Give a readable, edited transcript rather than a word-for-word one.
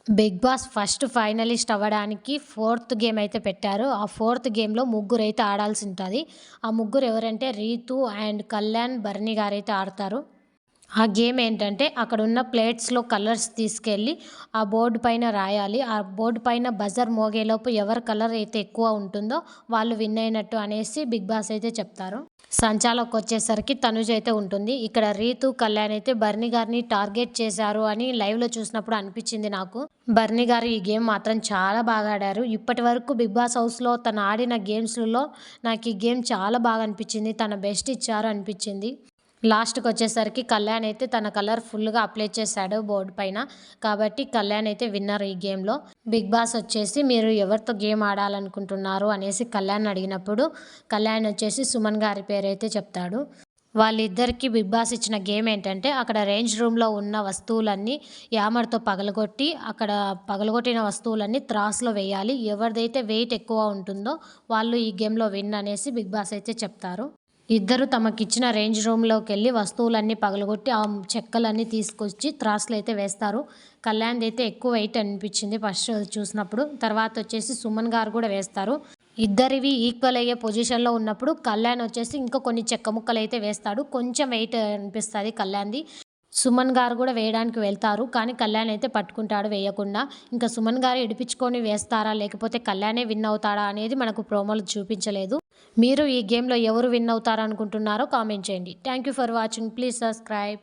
Big boss first finalist అవ్వడానికి fourth game అయితే పెట్టారు. ఆ ఫోర్త్ గేమ్‌లో ముగ్గురైతే ఆడాల్సి ఉంటది. ఆ ముగ్గురు ఎవరంటే రీతు అండ్ కళ్యాణ్, భరణి గారైతే ఆడతారు. ఆ గేమ్ ఏంటంటే అక్కడున్న ప్లేట్స్‌లో కలర్స్ తీసుకెళ్ళి ఆ బోర్డ్ పైన రాయాలి. ఆ బోర్డ్ పైన బజర్ మోగేలోపు ఎవరి కలర్ అయితే ఎక్కువ ఉంటుందో వాళ్ళు విన్ అయినట్టు అనేసి బిగ్ బాస్ అయితే చెప్తారు. సంచాలకొచ్చేసరికి తనుజ్ అయితే ఉంటుంది. ఇక్కడ రీతు, కళ్యాణ్ అయితే బర్నీ గారిని టార్గెట్ చేశారు అని లైవ్‌లో చూసినప్పుడు అనిపించింది నాకు. బర్నీ గారు ఈ గేమ్ మాత్రం చాలా బాగా ఆడారు. ఇప్పటివరకు బిగ్ బాస్ హౌస్‌లో తను ఆడిన గేమ్స్‌లలో నాకు ఈ గేమ్ చాలా బాగా అనిపించింది. తన బెస్ట్ ఇచ్చారు అనిపించింది. లాస్ట్‌కొచ్చేసరికి కళ్యాణ్ అయితే తన కలర్ ఫుల్‌గా అప్లై చేశాడు బోర్డ్ పైన. కాబట్టి కళ్యాణ్ అయితే విన్నర్ ఈ గేమ్‌లో. బిగ్ బాస్ వచ్చేసి మీరు ఎవరితో గేమ్ ఆడాలనుకుంటున్నారు అనేసి కళ్యాణ్ అడిగినప్పుడు కళ్యాణ్ వచ్చేసి సుమన్ గారి పేరైతే చెప్తాడు. వాళ్ళిద్దరికీ బిగ్ బాస్ ఇచ్చిన గేమ్ ఏంటంటే అక్కడ రేంజ్ రూమ్‌లో ఉన్న వస్తువులన్నీ యామర్‌తో పగలగొట్టి అక్కడ పగలగొట్టిన వస్తువులన్నీ త్రాసులో వేయాలి. ఎవరిదైతే వెయిట్ ఎక్కువ ఉంటుందో వాళ్ళు ఈ గేమ్‌లో విన్ అనేసి బిగ్ బాస్ అయితే చెప్తారు. ఇద్దరు తమకిచ్చిన రేంజ్ రూమ్‌లోకెళ్ళి వస్తువులన్నీ పగలగొట్టి ఆ చెక్కలన్నీ తీసుకొచ్చి త్రాసులో అయితే వేస్తారు. కళ్యాణ్‌దైతే ఎక్కువ వెయిట్ అనిపించింది ఫస్ట్ చూసినప్పుడు. తర్వాత వచ్చేసి సుమన్ గారు కూడా వేస్తారు. ఇద్దరివి ఈక్వల్ అయ్యే పొజిషన్‌లో ఉన్నప్పుడు కళ్యాణ్ వచ్చేసి ఇంకా కొన్ని చెక్క ముక్కలైతే వేస్తాడు. కొంచెం వెయిట్ అనిపిస్తది కళ్యాణ్‌ది. సుమన్ గారు కూడా వేయడానికి వెళ్తారు. కానీ కళ్యాణ్ అయితే పట్టుకుంటాడు వేయకుండా. ఇంకా సుమన్ గారు ఇడిపించుకొని వేస్తారా? లేకపోతే కళ్యాణే విన్ అవుతాడా? అనేది మనకు ప్రోమోలో చూపించలేదు. మీరు ఈ గేమ్‌లో ఎవరు విన్ అవుతారనుకుంటున్నారో కామెంట్ చేయండి. Thank you for watching. Please subscribe.